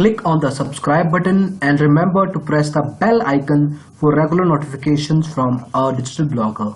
click on the subscribe button and remember to press the bell icon for regular notifications from our digital blogger.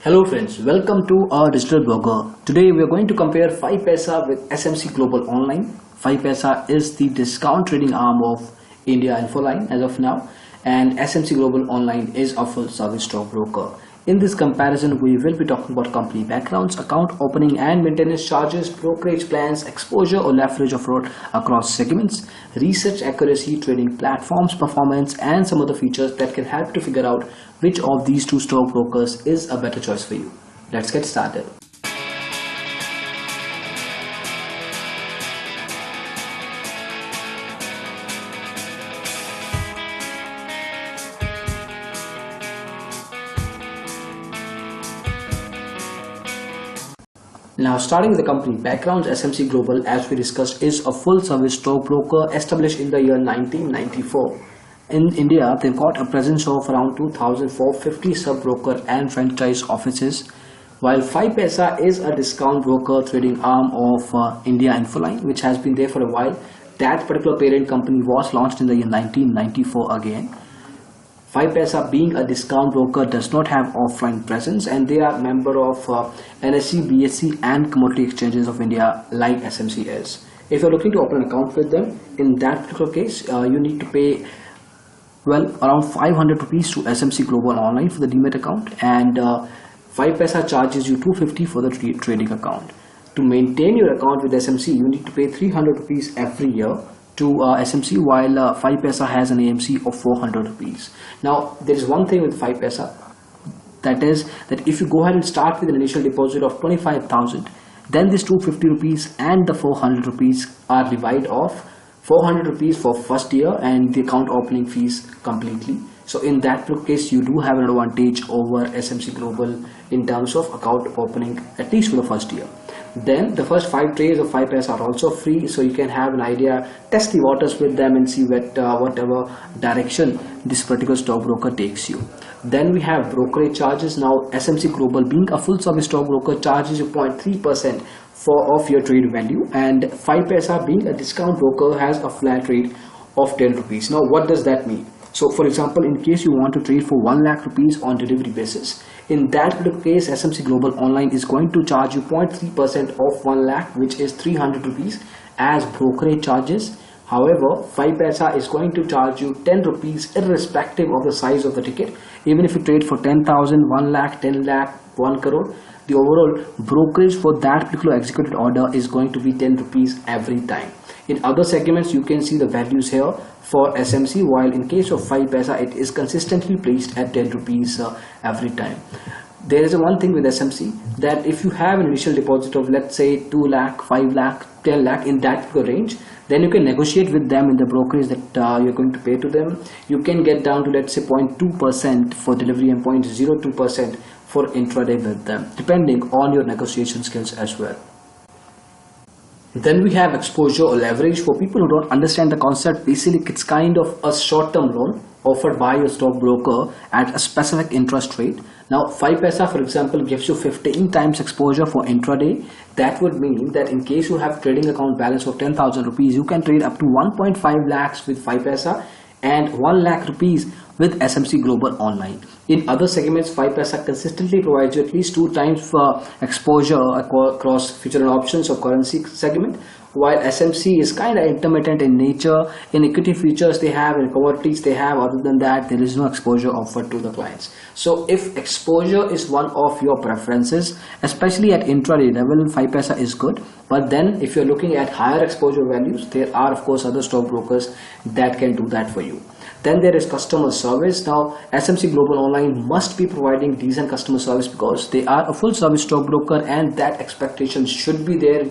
Hello friends, welcome to our digital blogger. Today we are going to compare 5Paisa with SMC Global Online. 5Paisa is the discount trading arm of India Infoline as of now, and SMC Global Online is a full service stockbroker. In this comparison, we will be talking about company backgrounds, account opening and maintenance charges, brokerage plans, exposure or leverage of fraud across segments, research accuracy, trading platforms, performance, and some other features that can help to figure out which of these two stockbrokers is a better choice for you. Let's get started. Now, starting with the company backgrounds, SMC Global, as we discussed, is a full-service stockbroker established in the year 1994. In India, they've got a presence of around 2,450 sub-broker and franchise offices, while 5Paisa is a discount broker trading arm of India Infoline, which has been there for a while. That particular parent company was launched in the year 1994 again. 5Paisa, being a discount broker, does not have offline presence, and they are member of NSE, BSE and Commodity Exchanges of India like SMC is. If you are looking to open an account with them, in that particular case, you need to pay around 500 rupees to SMC Global Online for the demat account, and 5Paisa charges you 250 for the trading account. To maintain your account with SMC, you need to pay 300 rupees every year to SMC, while 5Paisa has an AMC of 400 rupees. Now, there is one thing with 5Paisa, that is that if you go ahead and start with an initial deposit of 25,000, then this 250 rupees and the 400 rupees are divided off. 400 rupees for first year and the account opening fees completely. So in that case, you do have an advantage over SMC Global in terms of account opening, at least for the first year. Then the first 5 trades of 5Paisa are also free, so you can have an idea, test the waters with them and see whatever direction this particular stockbroker takes you. Then we have brokerage charges. Now, SMC Global, being a full service stockbroker, charges you 0.3% of your trade value, and 5Paisa, being a discount broker, has a flat rate of 10 rupees. Now, what does that mean? So, for example, in case you want to trade for 1 lakh rupees on delivery basis, in that particular case, SMC Global Online is going to charge you 0.3% of 1 lakh, which is 300 rupees as brokerage charges. However, 5Paisa is going to charge you 10 rupees irrespective of the size of the ticket. Even if you trade for 10,000, 1 lakh, 10 lakh, 1 crore, the overall brokerage for that particular executed order is going to be 10 rupees every time. In other segments, you can see the values here for SMC, while in case of 5Paisa, it is consistently placed at 10 rupees every time. There is one thing with SMC, that if you have an initial deposit of, let's say, 2 lakh, 5 lakh, 10 lakh, in that range, then you can negotiate with them in the brokerage that you're going to pay to them. You can get down to, let's say, 0.2% for delivery and 0.02% for intraday with them, depending on your negotiation skills as well. Then we have exposure or leverage. For people who don't understand the concept, basically it's kind of a short-term loan offered by your stockbroker at a specific interest rate. Now, 5Paisa, for example, gives you 15 times exposure for intraday. That would mean that in case you have trading account balance of 10,000 rupees, you can trade up to 1.5 lakhs with 5Paisa and 1 lakh rupees with SMC Global Online. In other segments, 5Paisa consistently provides you at least 2 times exposure across future and options or currency segment, while SMC is kind of intermittent in nature. In equity futures they have, in commodities they have. Other than that, there is no exposure offered to the clients. So if exposure is one of your preferences, especially at intraday level, 5Paisa is good. But then if you're looking at higher exposure values, there are of course other stockbrokers that can do that for you. Then there is customer service. Now, SMC Global Online must be providing decent customer service because they are a full service stockbroker, and that expectation should be there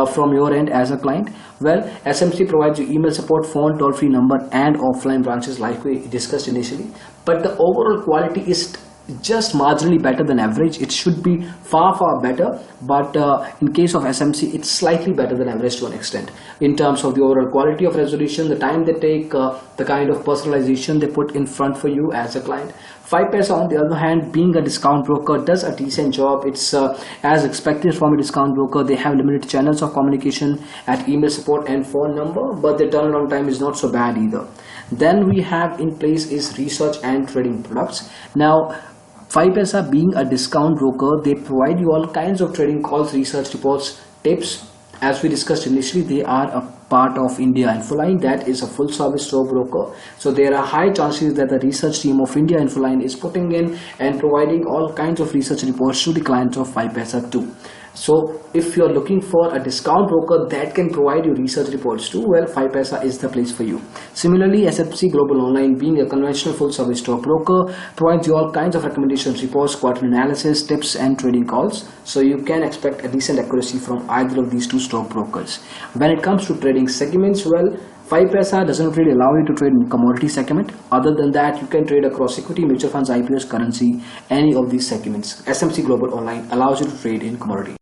from your end as a client. Well, SMC provides you email support, phone, toll-free number and offline branches like we discussed initially. But the overall quality is just marginally better than average. It should be far better, but in case of SMC, it's slightly better than average to an extent in terms of the overall quality of resolution, the time they take, the kind of personalization they put in front for you as a client. 5Paisa, on the other hand, being a discount broker, does a decent job. It's as expected from a discount broker. They have limited channels of communication at email support and phone number, but the turnaround time is not so bad either. Then we have in place is research and trading products. Now 5Paisa, being a discount broker, they provide you all kinds of trading calls, research reports, tips. As we discussed initially, they are a part of India Infoline, that is a full service stockbroker. So there are high chances that the research team of India Infoline is putting in and providing all kinds of research reports to the clients of 5Paisa too. So if you are looking for a discount broker that can provide you research reports too, well, 5Paisa is the place for you. Similarly, SMC Global Online, being a conventional full service stockbroker, provides you all kinds of recommendations, reports, quarterly analysis, tips and trading calls. So you can expect a decent accuracy from either of these two stockbrokers. When it comes to trading segments, well, 5Paisa doesn't really allow you to trade in commodity segment. Other than that, you can trade across equity, mutual funds, IPOs, currency, any of these segments. SMC Global Online allows you to trade in commodity.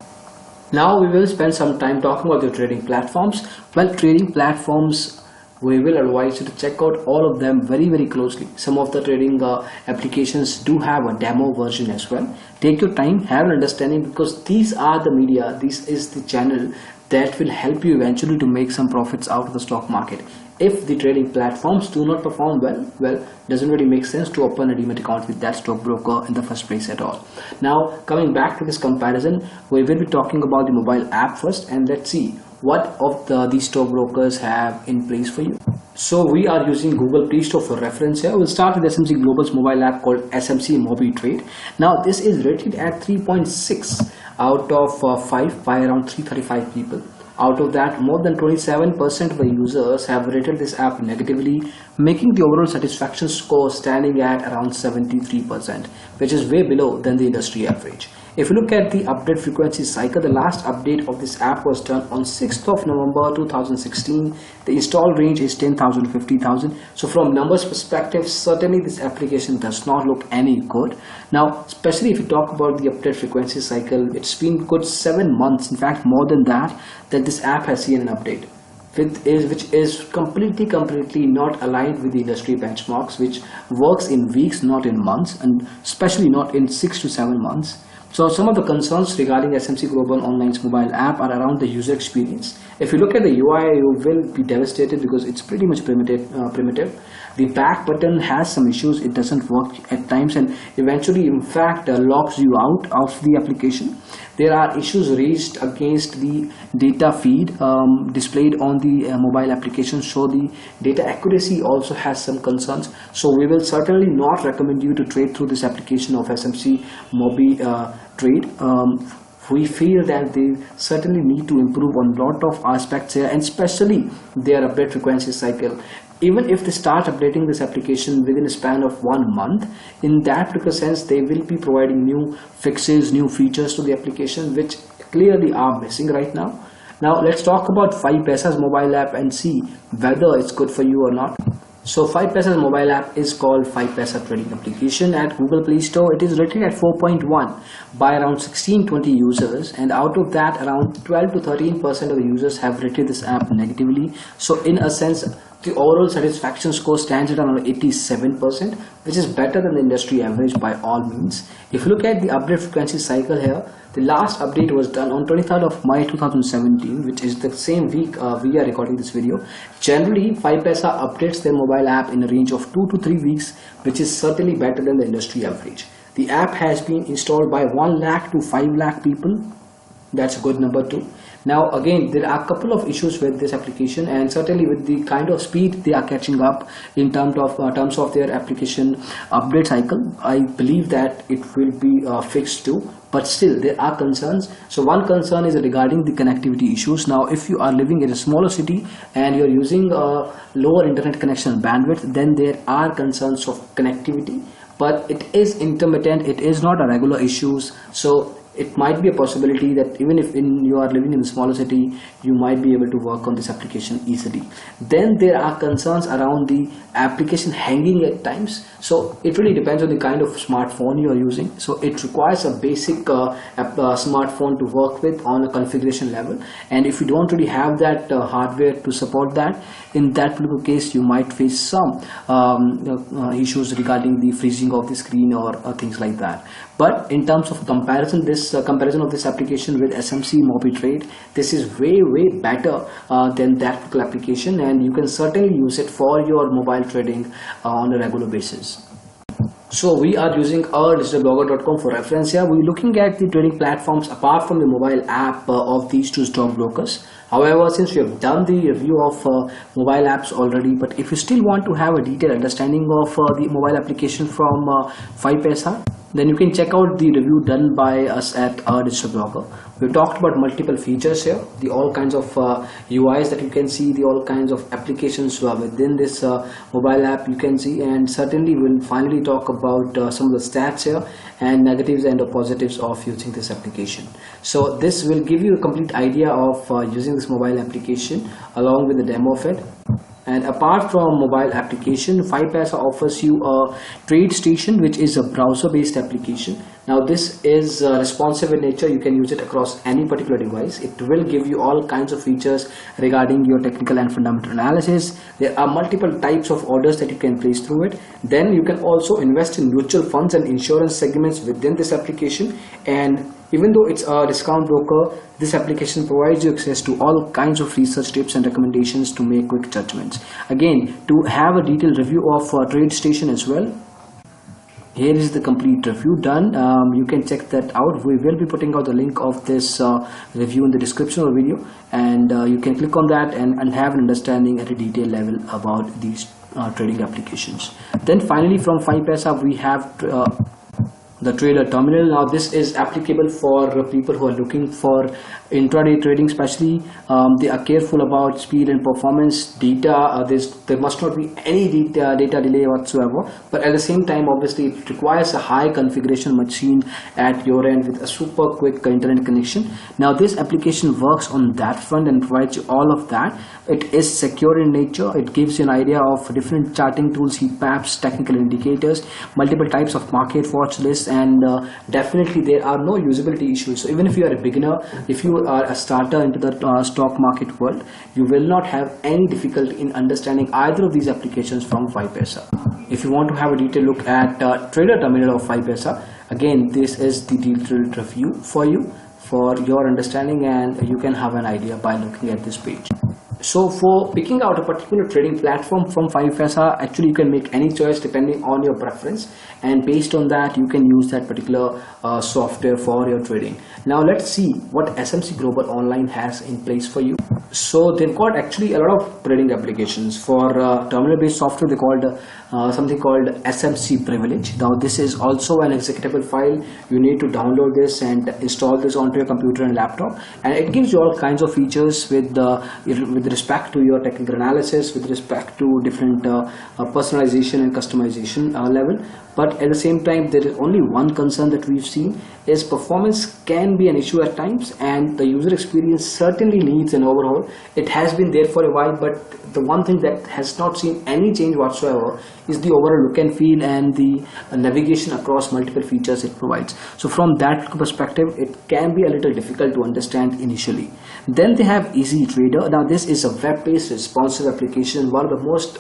Now we will spend some time talking about the trading platforms. Well, trading platforms, we will advise you to check out all of them very closely. Some of the trading applications do have a demo version as well. Take your time, have an understanding, because these are the media, this is the channel that will help you eventually to make some profits out of the stock market. If the trading platforms do not perform well, doesn't really make sense to open a demat account with that stockbroker in the first place at all. Now coming back to this comparison, we will be talking about the mobile app first, and let's see what of these stockbrokers have in place for you. So we are using Google Play Store for reference here. We'll start with SMC Global's mobile app called SMC Mobi Trade. Now this is rated at 3.6 out of 5 by around 335 people. Out of that, more than 27% of the users have rated this app negatively, making the overall satisfaction score standing at around 73%, which is way below than the industry average. If you look at the update frequency cycle, the last update of this app was done on 6th of November 2016. The install range is 10,000 to 50,000. So from numbers perspective, certainly this application does not look any good. Now, especially if you talk about the update frequency cycle, it's been good 7 months, in fact more than that this app has seen an update, which is completely not aligned with the industry benchmarks, which works in weeks, not in months, and especially not in 6 to 7 months. So some of the concerns regarding SMC Global Online's mobile app are around the user experience. If you look at the UI, you will be devastated because it's pretty much primitive. The back button has some issues, it doesn't work at times, and eventually in fact locks you out of the application. There are issues raised against the data feed displayed on the mobile application, so the data accuracy also has some concerns. So we will certainly not recommend you to trade through this application of SMC Mobi Trade. We feel that they certainly need to improve on a lot of aspects here, and especially their update frequency cycle. Even if they start updating this application within a span of 1 month, in that particular sense, they will be providing new fixes, new features to the application, which clearly are missing right now. Now let's talk about 5Paisa's mobile app and see whether it's good for you or not. So 5Paisa's mobile app is called 5Paisa Trading Application at Google Play Store. It is rated at 4.1 by around 1620 users, and out of that around 12 to 13% of the users have rated this app negatively. So in a sense, the overall satisfaction score stands at around 87%, which is better than the industry average by all means. If you look at the update frequency cycle here, the last update was done on 23rd of May 2017, which is the same week we are recording this video. Generally, 5Paisa updates their mobile app in a range of 2 to 3 weeks, which is certainly better than the industry average. The app has been installed by 1 lakh to 5 lakh people. That's a good number too. Now again, there are a couple of issues with this application, and certainly with the kind of speed they are catching up in terms of their application update cycle, I believe that it will be fixed too. But still there are concerns. So one concern is regarding the connectivity issues. Now if you are living in a smaller city and you're using a lower internet connection bandwidth, then there are concerns of connectivity, but it is intermittent, it is not a regular issues. So it might be a possibility that even if you are living in a smaller city, you might be able to work on this application easily. Then there are concerns around the application hanging at times. So it really depends on the kind of smartphone you are using. So it requires a basic smartphone to work with on a configuration level, and if you don't really have that hardware to support that, in that particular case you might face some issues regarding the freezing of the screen or things like that. But in terms of comparison, this comparison of this application with SMC MobiTrade, this is way better than that particular application, and you can certainly use it for your mobile trading on a regular basis. So we are using digitalblogger.com for reference here. We're looking at the trading platforms apart from the mobile app of these two stockbrokers. However, since we have done the review of mobile apps already, but if you still want to have a detailed understanding of the mobile application from 5Paisa, then you can check out the review done by us at Digital Blogger. We've talked about multiple features here, the all kinds of UIs that you can see, the all kinds of applications within this mobile app you can see, and certainly we'll finally talk about some of the stats here and negatives and positives of using this application. So this will give you a complete idea of using this mobile application along with the demo of it. And apart from mobile application, 5Paisa offers you a trade station, which is a browser based application. Now this is responsive in nature. You can use it across any particular device. It will give you all kinds of features regarding your technical and fundamental analysis. There are multiple types of orders that you can place through it. Then you can also invest in mutual funds and insurance segments within this application. And even though it's a discount broker, this application provides you access to all kinds of research tips and recommendations to make quick judgments. Again, to have a detailed review of TradeStation as well, here is the complete review done. You can check that out. We will be putting out the link of this review in the description of the video, and you can click on that and have an understanding at a detailed level about these trading applications. Then finally, from 5Paisa we have the trader terminal. Now this is applicable for people who are looking for intraday trading, especially. They are careful about speed and performance data. There must not be any data delay whatsoever, but at the same time obviously it requires a high configuration machine at your end with a super quick internet connection. Now this application works on that front and provides you all of that. It is secure in nature. It gives you an idea of different charting tools, heat maps, technical indicators, multiple types of market watch lists, and definitely there are no usability issues. So even if you are a beginner, if you are a starter into the stock market world, you will not have any difficulty in understanding either of these applications from 5Paisa. If you want to have a detailed look at trader terminal of 5Paisa, again this is the detailed review for you for your understanding, and you can have an idea by looking at this page. So for picking out a particular trading platform from 5Paisa, actually you can make any choice depending on your preference, and based on that you can use that particular software for your trading. Now let's see what SMC Global Online has in place for you. So they've got actually a lot of trading applications. For terminal based software they called something called SMC Privilege. Now this is also an executable file. You need to download this and install this onto your computer and laptop, and it gives you all kinds of features with respect to your technical analysis, with respect to different personalization and customization level. But at the same time, there is only one concern that we've seen is performance can be an issue at times, and the user experience certainly needs an overhaul. It has been there for a while, but the one thing that has not seen any change whatsoever is the overall look and feel and the navigation across multiple features it provides. So from that perspective, it can be a little difficult to understand initially. Then they have Easy Trader. Now this is a web-based responsive application, one of the most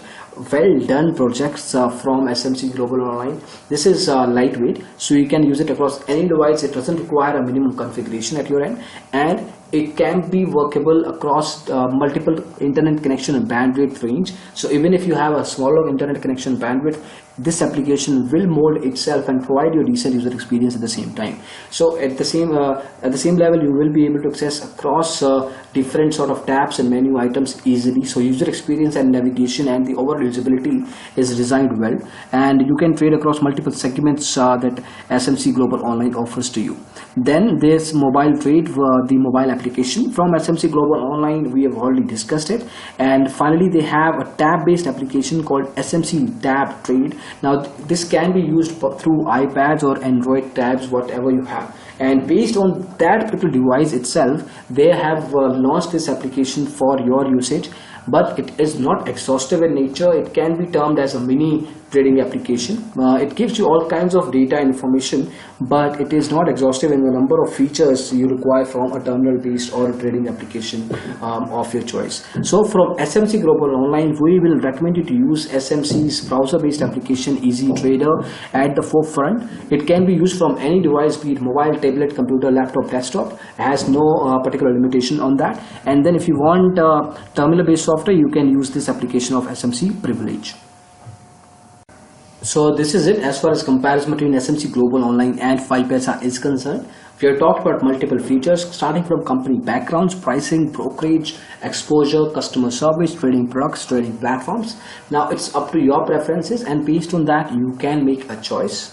well done projects from SMC Global Online. This is lightweight, so you can use it across any device. It doesn't require a minimum configuration at your end, and it can be workable across multiple internet connection and bandwidth range. So even if you have a smaller internet connection bandwidth, this application will mold itself and provide you a decent user experience at the same time. So at the same level, you will be able to access across different sort of tabs and menu items easily. So user experience and navigation and the overall usability is designed well, and you can trade across multiple segments that SMC Global Online offers to you. Then there's mobile trade, the mobile application from SMC Global Online. We have already discussed it. And finally, they have a tab-based application called SMC Tab Trade. Now this can be used through iPads or Android tabs, whatever you have. and based on that particular device itself, they have launched this application for your usage. But it is not exhaustive in nature. It can be termed as a mini trading application. It gives you all kinds of data information, but it is not exhaustive in the number of features you require from a terminal based or a trading application of your choice. So from SMC Global Online, we will recommend you to use SMC's browser based application Easy Trader at the forefront. It can be used from any device, be it mobile, tablet, computer, laptop, desktop. It has no particular limitation on that. And then if you want terminal based software, you can use this application of SMC Privilege. So this is it as far as comparison between SMC Global Online and 5Paisa is concerned. We have talked about multiple features starting from company backgrounds, pricing, brokerage, exposure, customer service, trading products, trading platforms. Now it's up to your preferences, and based on that you can make a choice.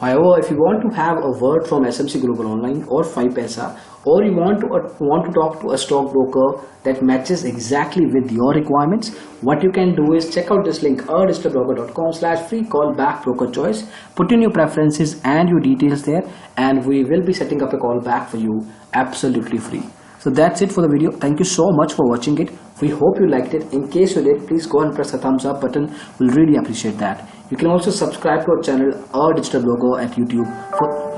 However, if you want to have a word from SMC Global Online or 5Paisa, or you want to talk to a stockbroker that matches exactly with your requirements, what you can do is check out this link, digitalbroker.com/free call back broker choice. Put in your preferences and your details there, and we will be setting up a call back for you absolutely free. So that's it for the video. Thank you so much for watching it. We hope you liked it. In case you did, please go and press the thumbs up button. We'll really appreciate that. You can also subscribe to our channel, Our Digital Broker, at YouTube for